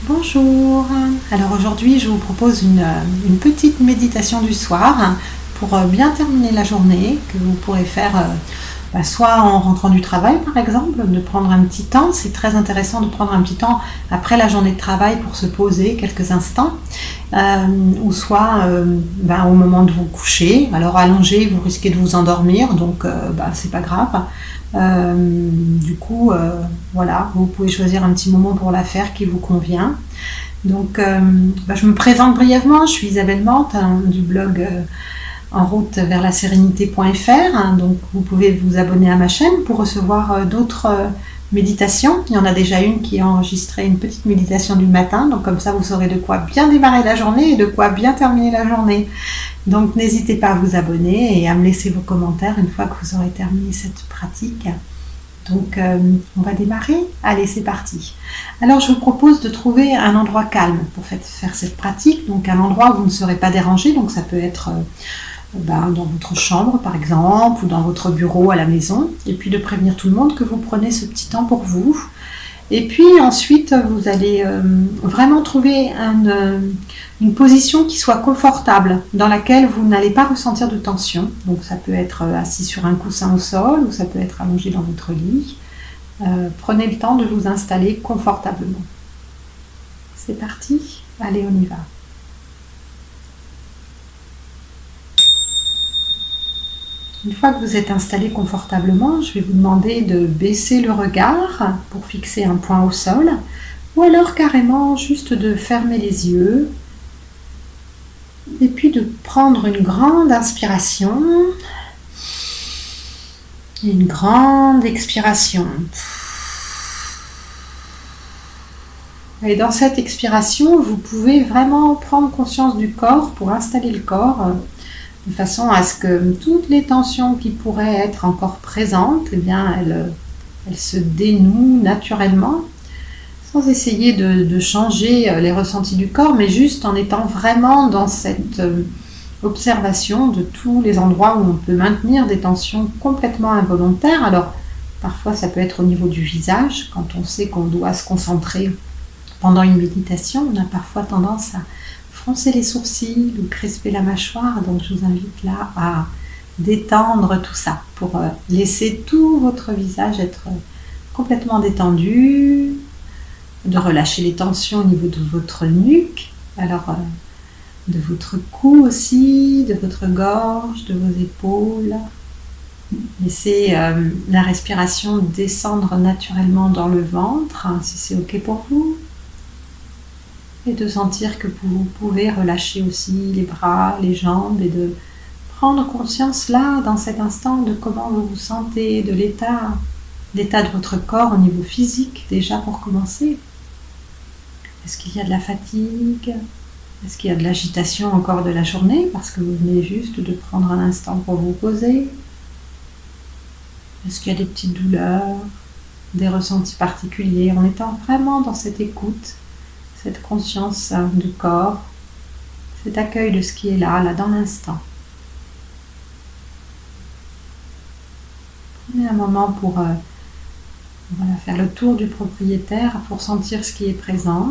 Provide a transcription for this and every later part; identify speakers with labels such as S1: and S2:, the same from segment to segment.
S1: Bonjour, alors aujourd'hui je vous propose une petite méditation du soir pour bien terminer la journée que vous pourrez faire soit en rentrant du travail par exemple, de prendre un petit temps, c'est très intéressant de prendre un petit temps après la journée de travail pour se poser quelques instants, ou soit au moment de vous coucher. Alors allongé vous risquez de vous endormir donc c'est pas grave. Voilà, vous pouvez choisir un petit moment pour la faire qui vous convient. Donc, je me présente brièvement, je suis Isabelle Mante du blog en route vers la sérénité.fr. Donc, vous pouvez vous abonner à ma chaîne pour recevoir d'autres méditations. Il y en a déjà une qui a enregistré une petite méditation du matin, donc comme ça vous saurez de quoi bien démarrer la journée et de quoi bien terminer la journée. Donc n'hésitez pas à vous abonner et à me laisser vos commentaires une fois que vous aurez terminé cette pratique. Donc on va démarrer. Allez, c'est parti. Alors je vous propose de trouver un endroit calme pour faire cette pratique. Donc un endroit où vous ne serez pas dérangé. Donc ça peut être dans votre chambre par exemple ou dans votre bureau à la maison. Et puis de prévenir tout le monde que vous prenez ce petit temps pour vous. Et puis ensuite, vous allez vraiment trouver une position qui soit confortable, dans laquelle vous n'allez pas ressentir de tension. Donc ça peut être assis sur un coussin au sol, ou ça peut être allongé dans votre lit. Prenez le temps de vous installer confortablement. C'est parti, allez, on y va. Une fois que vous êtes installé confortablement, je vais vous demander de baisser le regard pour fixer un point au sol, ou alors carrément juste de fermer les yeux, et puis de prendre une grande inspiration, et une grande expiration. Et dans cette expiration, vous pouvez vraiment prendre conscience du corps pour installer le corps, de façon à ce que toutes les tensions qui pourraient être encore présentes, elles se dénouent naturellement, sans essayer de changer les ressentis du corps, mais juste en étant vraiment dans cette observation de tous les endroits où on peut maintenir des tensions complètement involontaires. Alors, parfois ça peut être au niveau du visage, quand on sait qu'on doit se concentrer pendant une méditation, on a parfois tendance à froncer les sourcils ou crisper la mâchoire, donc je vous invite là à détendre tout ça pour laisser tout votre visage être complètement détendu, de relâcher les tensions au niveau de votre nuque, alors de votre cou aussi, de votre gorge, de vos épaules. Laissez la respiration descendre naturellement dans le ventre, si c'est ok pour vous. Et de sentir que vous pouvez relâcher aussi les bras, les jambes et de prendre conscience là, dans cet instant, de comment vous vous sentez, de l'état de votre corps au niveau physique, déjà pour commencer. Est-ce qu'il y a de la fatigue? Est-ce qu'il y a de l'agitation encore de la journée parce que vous venez juste de prendre un instant pour vous poser? Est-ce qu'il y a des petites douleurs, des ressentis particuliers? En étant vraiment dans cette écoute, cette conscience du corps, cet accueil de ce qui est là dans l'instant. Prenez un moment pour faire le tour du propriétaire pour sentir ce qui est présent.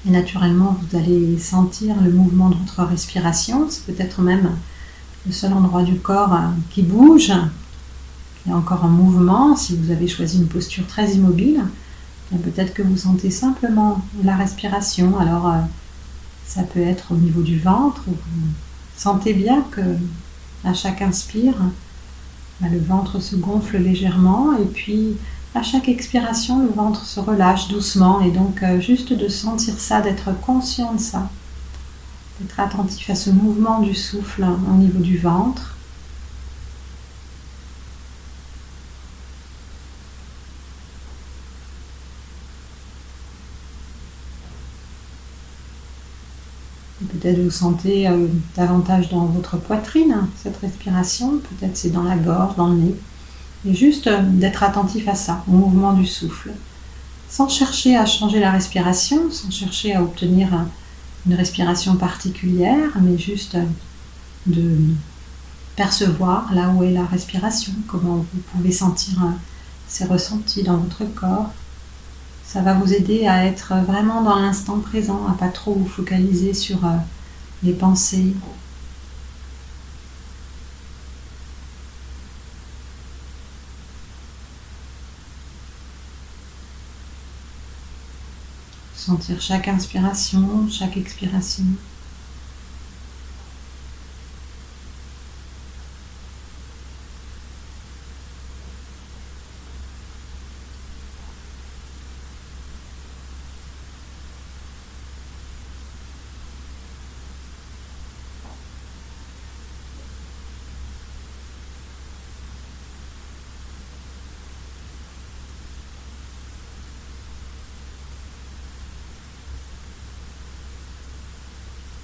S1: Et naturellement, vous allez sentir le mouvement de votre respiration. C'est peut-être même le seul endroit du corps qui bouge, qui est encore en mouvement. Si vous avez choisi une posture très immobile, peut-être que vous sentez simplement la respiration. Alors, ça peut être au niveau du ventre, où vous sentez bien que à chaque inspire, le ventre se gonfle légèrement et puis à chaque expiration, le ventre se relâche doucement et donc juste de sentir ça, d'être conscient de ça, d'être attentif à ce mouvement du souffle au niveau du ventre. Et peut-être vous sentez davantage dans votre poitrine, cette respiration, peut-être c'est dans la gorge, dans le nez. Et juste d'être attentif à ça, au mouvement du souffle. sans chercher à changer la respiration, sans chercher à obtenir une respiration particulière, mais juste de percevoir là où est la respiration, comment vous pouvez sentir ces ressentis dans votre corps. Ça va vous aider à être vraiment dans l'instant présent, à pas trop vous focaliser sur les pensées. Sentir chaque inspiration, chaque expiration.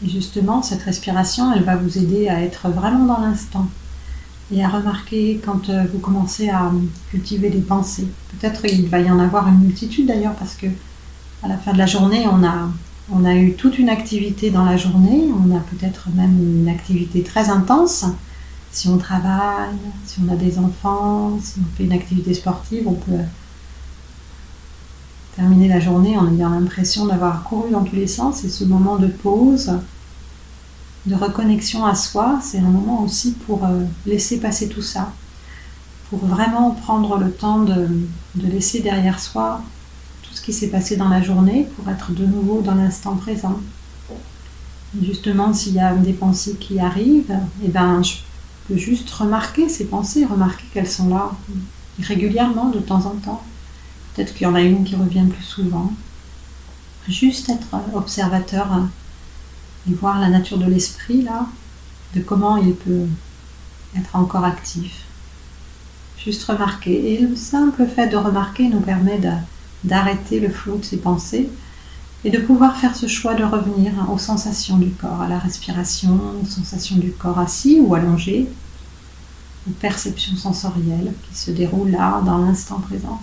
S1: Et justement, cette respiration, elle va vous aider à être vraiment dans l'instant et à remarquer quand vous commencez à cultiver des pensées. Peut-être il va y en avoir une multitude d'ailleurs, parce que à la fin de la journée, on a eu toute une activité dans la journée, on a peut-être même une activité très intense. Si on travaille, si on a des enfants, si on fait une activité sportive, on peut terminer la journée en ayant l'impression d'avoir couru dans tous les sens. Et ce moment de pause, de reconnexion à soi, c'est un moment aussi pour laisser passer tout ça, pour vraiment prendre le temps de laisser derrière soi tout ce qui s'est passé dans la journée, pour être de nouveau dans l'instant présent. Et justement, s'il y a des pensées qui arrivent, eh ben, je peux juste remarquer ces pensées, remarquer qu'elles sont là régulièrement, de temps en temps. Peut-être qu'il y en a une qui revient plus souvent. Juste être observateur et voir la nature de l'esprit, là, de comment il peut être encore actif. Juste remarquer. Et le simple fait de remarquer nous permet d'arrêter le flot de ces pensées et de pouvoir faire ce choix de revenir aux sensations du corps, à la respiration, aux sensations du corps assis ou allongé, aux perceptions sensorielles qui se déroulent là, dans l'instant présent.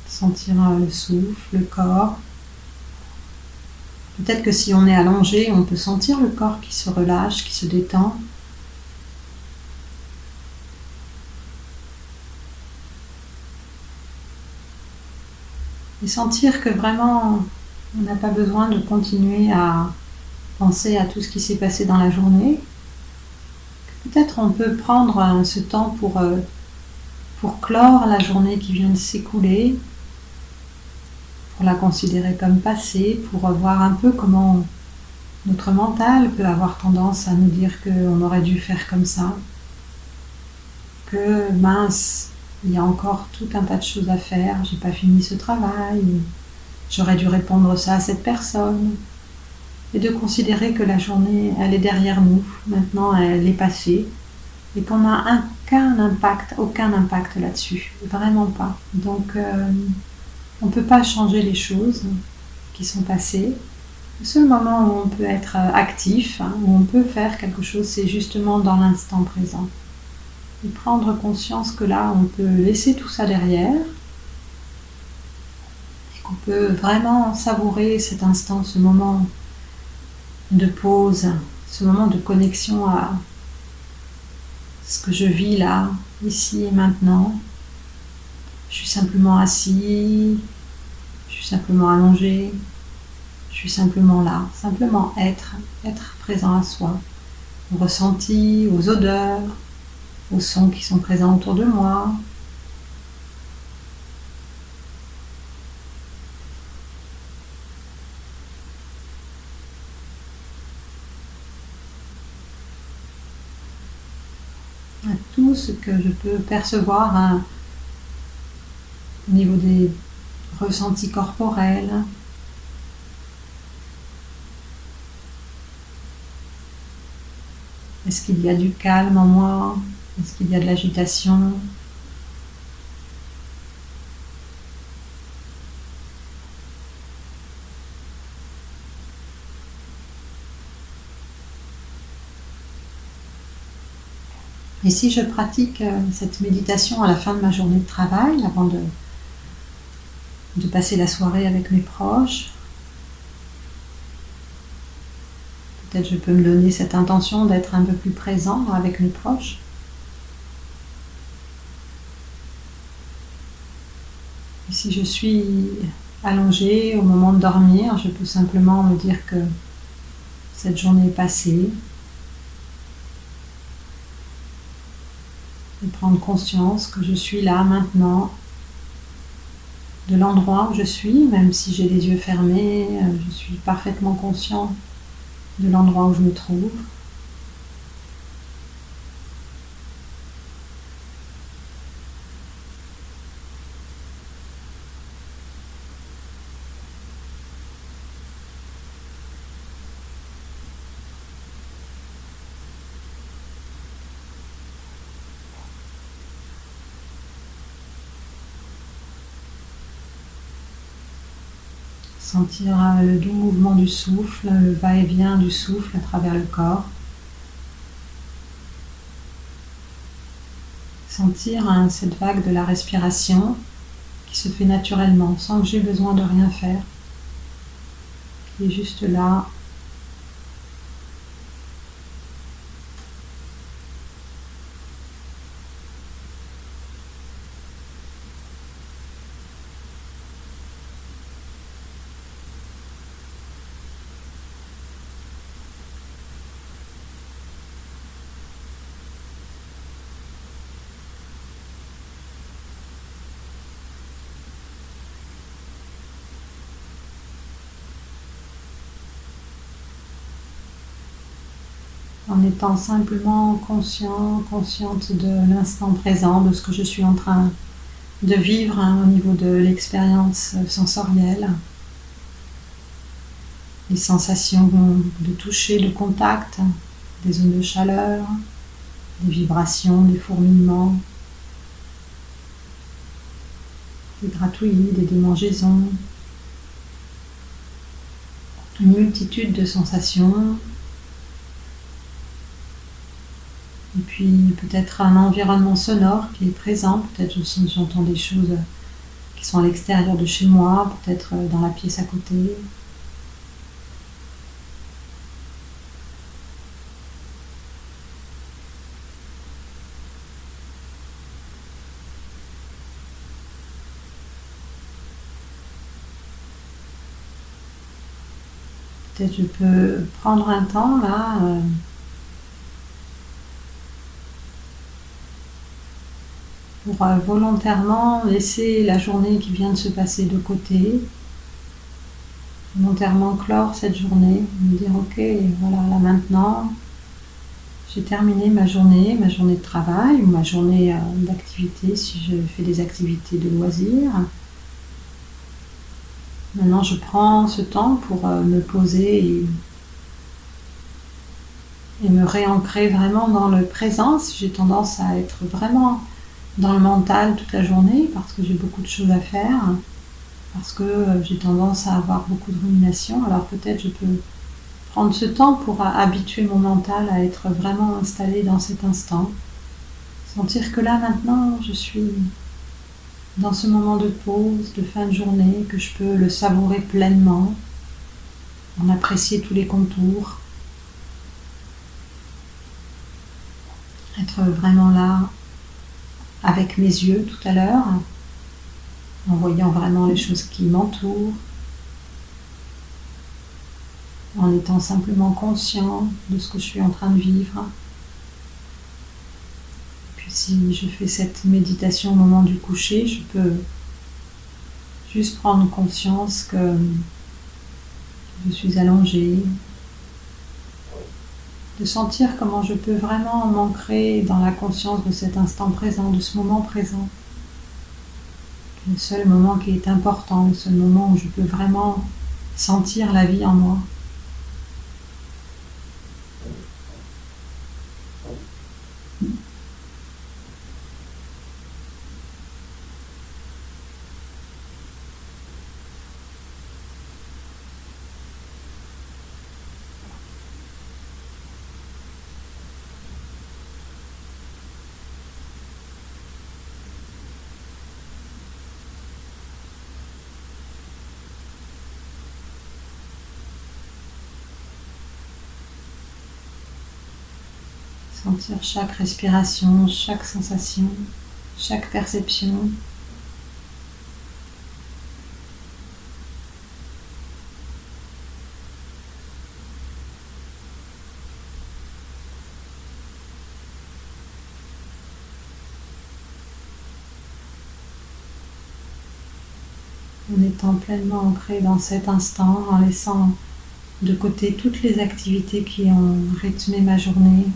S1: Sentir le souffle, le corps. Peut-être que si on est allongé, on peut sentir le corps qui se relâche, qui se détend. Et sentir que vraiment, on n'a pas besoin de continuer à penser à tout ce qui s'est passé dans la journée. Peut-être on peut prendre ce temps pour clore la journée qui vient de s'écouler, pour la considérer comme passée, pour voir un peu comment notre mental peut avoir tendance à nous dire qu'on aurait dû faire comme ça, que mince, il y a encore tout un tas de choses à faire, j'ai pas fini ce travail, j'aurais dû répondre ça à cette personne, et de considérer que la journée, elle est derrière nous, maintenant elle est passée, et qu'on n'a aucun impact là-dessus, vraiment pas. Donc on ne peut pas changer les choses qui sont passées. Le seul moment où on peut être actif, où on peut faire quelque chose, c'est justement dans l'instant présent. Et prendre conscience que là, on peut laisser tout ça derrière, et qu'on peut vraiment savourer cet instant, ce moment de pause, ce moment de connexion à ce que je vis là, ici et maintenant. Je suis simplement assis, je suis simplement allongé, je suis simplement là, simplement être présent à soi, aux ressentis, aux odeurs, aux sons qui sont présents autour de moi. À tout ce que je peux percevoir au niveau des ressentis corporels. Est-ce qu'il y a du calme en moi? Est-ce qu'il y a de l'agitation? Et si je pratique cette méditation à la fin de ma journée de travail, avant de passer la soirée avec mes proches, peut-être je peux me donner cette intention d'être un peu plus présent avec mes proches. Et si je suis allongée au moment de dormir, je peux simplement me dire que cette journée est passée. Et prendre conscience que je suis là maintenant, de l'endroit où je suis, même si j'ai les yeux fermés, je suis parfaitement conscient de l'endroit où je me trouve. Sentir le doux mouvement du souffle, le va-et-vient du souffle à travers le corps. Sentir cette vague de la respiration qui se fait naturellement, sans que j'ai besoin de rien faire, qui est juste là. En étant simplement conscient, consciente de l'instant présent, de ce que je suis en train de vivre au niveau de l'expérience sensorielle, les sensations de toucher, de contact, des zones de chaleur, des vibrations, des fourmillements, des gratouillis, des démangeaisons, une multitude de sensations. Et puis peut-être un environnement sonore qui est présent, peut-être j'entends des choses qui sont à l'extérieur de chez moi, peut-être dans la pièce à côté. Peut-être je peux prendre un temps là pour volontairement laisser la journée qui vient de se passer de côté, volontairement clore cette journée, me dire ok, voilà, là maintenant, j'ai terminé ma journée de travail ou ma journée d'activité si je fais des activités de loisirs. Maintenant, je prends ce temps pour me poser et me réancrer vraiment dans le présent. J'ai tendance à être vraiment dans le mental toute la journée parce que j'ai beaucoup de choses à faire, parce que j'ai tendance à avoir beaucoup de rumination. Alors peut-être je peux prendre ce temps pour habituer mon mental à être vraiment installé dans cet instant. Sentir que là maintenant je suis dans ce moment de pause, de fin de journée, que je peux le savourer pleinement, en apprécier tous les contours, être vraiment là avec mes yeux tout à l'heure, en voyant vraiment les choses qui m'entourent, en étant simplement conscient de ce que je suis en train de vivre. Puis si je fais cette méditation au moment du coucher, je peux juste prendre conscience que je suis allongée, de sentir comment je peux vraiment m'ancrer dans la conscience de cet instant présent, de ce moment présent. Le seul moment qui est important, le seul moment où je peux vraiment sentir la vie en moi. Sentir chaque respiration, chaque sensation, chaque perception. En étant pleinement ancré dans cet instant, en laissant de côté toutes les activités qui ont rythmé ma journée,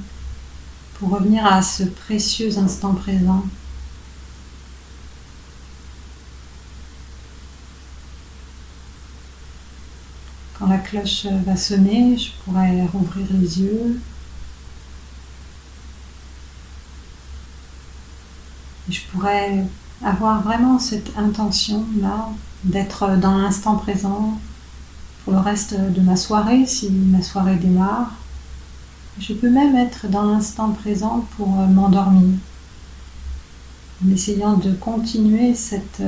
S1: pour revenir à ce précieux instant présent. Quand la cloche va sonner, je pourrai rouvrir les yeux. Et je pourrais avoir vraiment cette intention-là d'être dans l'instant présent pour le reste de ma soirée, si ma soirée démarre. Je peux même être dans l'instant présent pour m'endormir, en essayant de continuer cette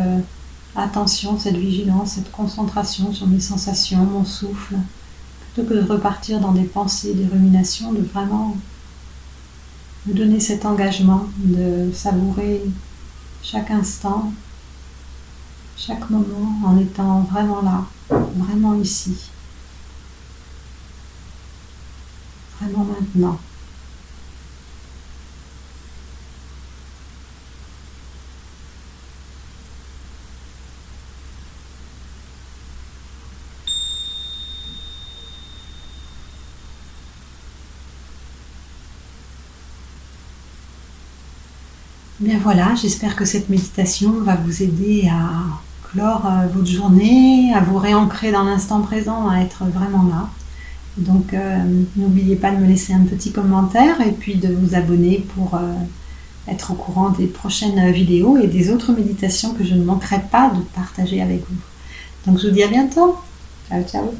S1: attention, cette vigilance, cette concentration sur mes sensations, mon souffle, plutôt que de repartir dans des pensées, des ruminations, de vraiment me donner cet engagement de savourer chaque instant, chaque moment en étant vraiment là, vraiment ici, vraiment maintenant. Bien voilà, j'espère que cette méditation va vous aider à clore votre journée, à vous réancrer dans l'instant présent, à être vraiment là. Donc n'oubliez pas de me laisser un petit commentaire et puis de vous abonner pour être au courant des prochaines vidéos et des autres méditations que je ne manquerai pas de partager avec vous. Donc je vous dis à bientôt. Ciao, ciao.